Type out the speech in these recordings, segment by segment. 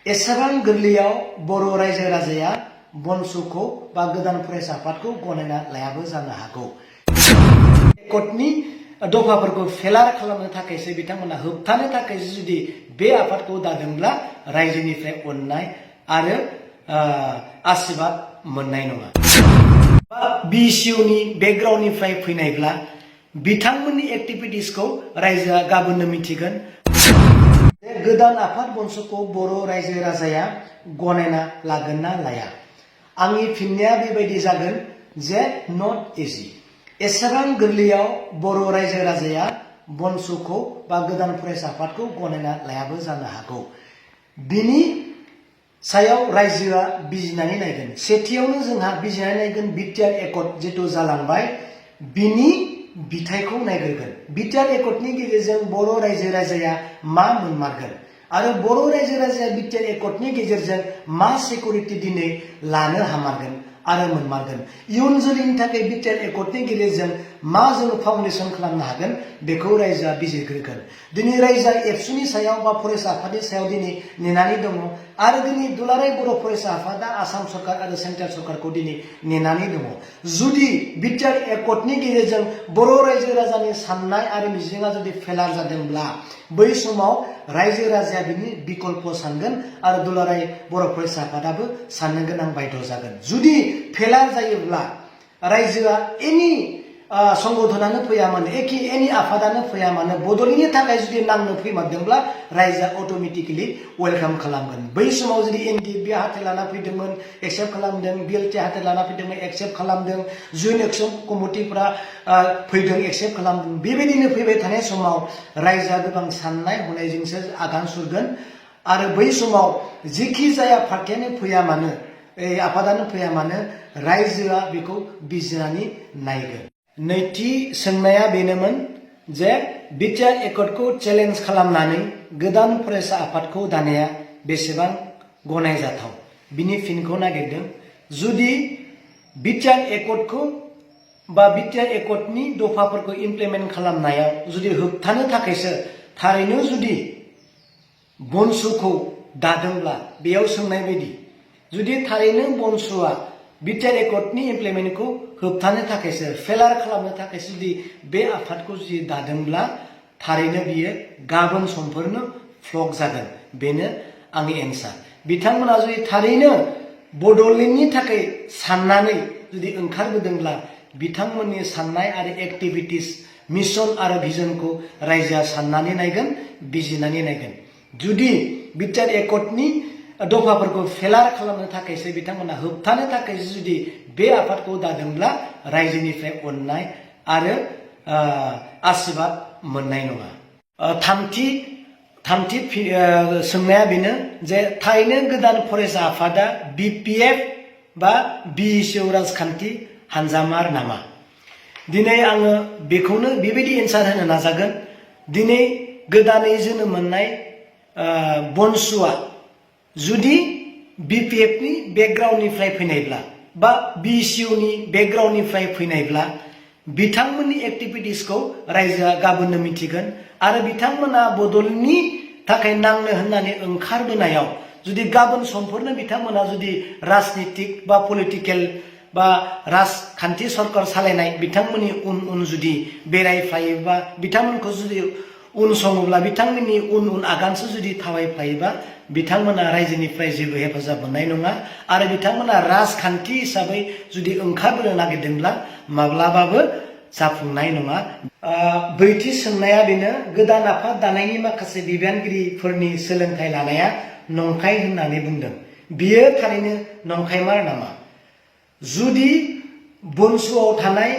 एसेबां गोरलैयाव बर' रायजो राजाया बनसुखौ बा गोदान फरायसा आफादखौ गनायना लायाबो जानो हागौ। एकटनि दफाफोरखौ फेलार खालामनो थाखायसो बिथांमोना होबथानो थाखायसो जुदि बे आफादखौ दादोंब्ला रायजोनिफ्राय अननाय आरो आशीर्बाद मोननाय नङा। BCUनि बेकग्राउन्डनिफ्राय फैनायब्ला बिथांमोननि एक्टिभिटिसखौ रायजोआ गाबोननो मिथिगोन। गोदान आफाद बनसुखौ बर' रायजो राजाया गनायना लागोन ना लाया? आंनि फिननाया बेबायदि जागोन जे नट इजि। एसेबां गोरलैयाव बर' रायजो राजाया बनसुखौ बा गोदान फरायसा आफादखौ गनायना लायाबो जानो हागौ। बिनि सायाव रायजोआ बिजिरनानै नायगोन। सेथियावनो जोंहा बिजिरनानै नायगोन बिटिआर एकट जिथु जालांबाय बिनि बिथायखौ नायग्रोगोन। बिटिआर एकटनि गेजेरजों बर' रायजो राजाया मा मोनमारगोन आरो बर' रायजो राजाया बिटिआर एकटनि गेजेरजों मा सिकिउरिटि दिनै लानो हामारगोन आरो मोनमारगोन। इयुन जोलैनि थाखाय बिटिआर एकटनि गेजेरजों मा जों फाउन्डेसन खालामनो हागोन बेखौ रायजोआ बिजिरग्रोगोन। दिनै रायजोआ एबसुनि सायाव बा फरायसा आफादनि सायाव दिनै नेनानै दङ आरो दिनै दुलाराय बर' फरायसा आफादा आसाम सरकार आरो सेन्ट्रेल सरकारखौ दिनै नेनानै दङ। जुदि बिटिआर एकटनि गेजेरजों बर' रायजो राजानि साननाय आरो मिजिंआ जुदि फेलार जादोंब्ला बै समाव रायजो राजाया बिनि बिकल्प सानगोन आरो दुलाराय बर' फरायसा आफादाबो साननो गोनां बायद' जागोन। जुदि फेलार जायोब्ला रायजोआ एनि संगठनानो फैया मानो एनि आफादानो फैया मानो बदलिनि थाखाय जुदि नांनो फैमारदोंब्ला रायजोआ अट'मेटिकेलि वेलकाम खालामगोन। बै समाव जुदि एनडिएफबि हाथे लाना फैदोंमोन एक्सेप्ट खालामदों, बिएलटि हाथे लाना फैदोंमोन एक्सेप्ट खालामदों, जयेन्ट एक्सन कमिटिफ्रा फैदों एक्सेप्ट खालामदों। बेबायदिनो फैबाय थानाय समाव रायजोआ गोबां साननाय हनायजोंसो आगान सुरगोन आरो बै समाव जेखि जाया पार्टियानो फैया मानो आफादानो फैया मानो रायजोआ बेखौ बिजिरनानै नायगोन। नैथि सोंनाया बेनोमोन जे बिटिआर एकटखौ चेलेन्ज खालामनानै गोदान फरायसा आफादखौ दानाया बेसेबां गनायजाथाव बिनि फिनखौ नागिरदों। जुदि बिटिआर एकटखौ बा बिटिआर एकटनि दफाफोरखौ इमप्लिमेन्ट खालामनायाव जुदि होबथानो थाखायसो थारैनो जुदि बनसुखौ दादोंब्ला बेयाव सोंनाय बायदि जुदि थारैनो बनसुआ बिटिआर एकटनि इमप्लिमेन्टखौ होबथानो थाखायसो फेलार खालामनो थाखायसो जुदि बे आफादखौ जुदि दादोंब्ला थारैनो बियो गाबोन समफोरनो फ्लग जागोन। बेनो आंनि एन्सार। बिथांमोना जुदि थारैनो बड'लेण्डनि थाखाय साननानै जुदि ओंखारबोदोंब्ला बिथांमोननि साननाय आरो एक्टिभिटिस मिशन आरो भिजनखौ रायजोआ साननानै नायगोन, बिजिरनानै नायगोन। जुदि बिटिआर एकटनि दफाफोरखौ फेलार खालामनो थाखायसो बिथांमोना होबथानो थाखायसो जुदि बे आफादखौ दादोंब्ला रायजोनिफ्राय अननाय आरो आशीर्बाद मोननाय नङा। थामथि सोंनाया बेनो जे थारैनो गोदान फरायसा आफादा बिपिएफ बा BCU राजखान्थि हान्जामार नामा? दिनै आङो बेखौनो बेबायदि एन्सार होनो नाजागोन। दिनै गोदानै जोनोम मोननाय बनसुआ जुदि बिपिएफनि बेकग्राउन्डनिफ्राय फैनायब्ला बा BCUनि बेकग्राउन्डनिफ्राय फैनायब्ला बिथांमोननि एक्टिभिटिसखौ रायजोआ गाबोननो मिथिगोन आरो बिथांमोना बदलनि थाखाय नांनो होननानै ओंखारबोनायाव जुदि गाबोन समफोरनो बिथांमोना जुदि राजनितिक बा पलिटिकेल बा राजखान्थि सरकार सालायनाय बिथांमोननि उन जुदि बेरायफ्लायोबा बिथांमोनखौ जुदि उन सङोब्ला बिथांमोननि उन आगानसो जुदि थाबायफ्लायोबा बिथांमोना रायजोनिफ्राय जेबो हेफाजाब मोननाय नङा आरो बिथांमोना राजखान्थि हिसाबै जुदि ओंखारबोनो नागिरदोंब्ला माब्लाबाबो जाफुंनाय नङा। ब्रैथि सोंनाया बेनो गोदान आफाद दानायनि माखासे बिबानगिरिफोरनि सोलोंथाइ लानाया नंखाय होननानै बुंदों। बियो थारैनो नंखायमार नामा? जुदि बनसुआव थानाय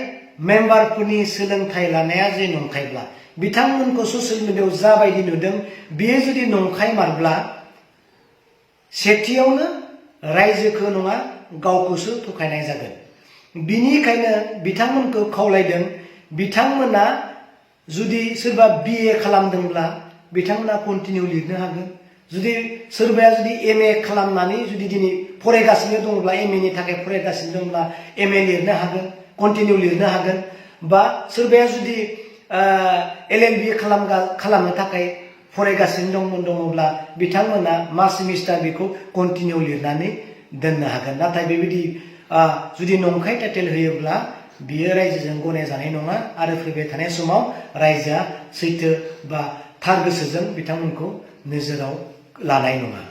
मेम्बारफोरनि सोलोंथाइ लानाया जे नंखायब्ला बिथांमोनखौ ससियेल मिडियायाव जाबायदि नुदों बियो जुदि नंखायमारब्ला सेथियावनो रायजोखौ नङा गावखौसो थगायनाय जागोन। बिनिखायनो बिथांमोनखौ खावलायदों बिथांमोना जुदि सोरबा BA खालामदोंब्ला बिथांमोना कन्टिनिउ लिरनो हागोन। जुदि सोरबाया जुदि MA खालामनानै जुदि दिनै फरायगासिनो दङब्ला MAनि थाखाय फरायगासिनो दंब्ला MA लिरनो हागोन, कन्टिनिउ लिरनो हागोन। बा सोरबाया जुदि LLB खालामनो थाखाय फरायगासिनो दङब्ला बिथांमोना मा सेमिस्टार बेखौ कन्टिनिउ लिरनानै दोननो हागोन। नाथाय बेबायदि जुदि नंखाय टाइटेल होयोब्ला बियो रायजोजों गनायजानाय नङा आरो फैबाय थानाय समाव रायजोआ सैथो बा थार गोसोजों बिथांमोनखौ नोजोराव लानाय नङा।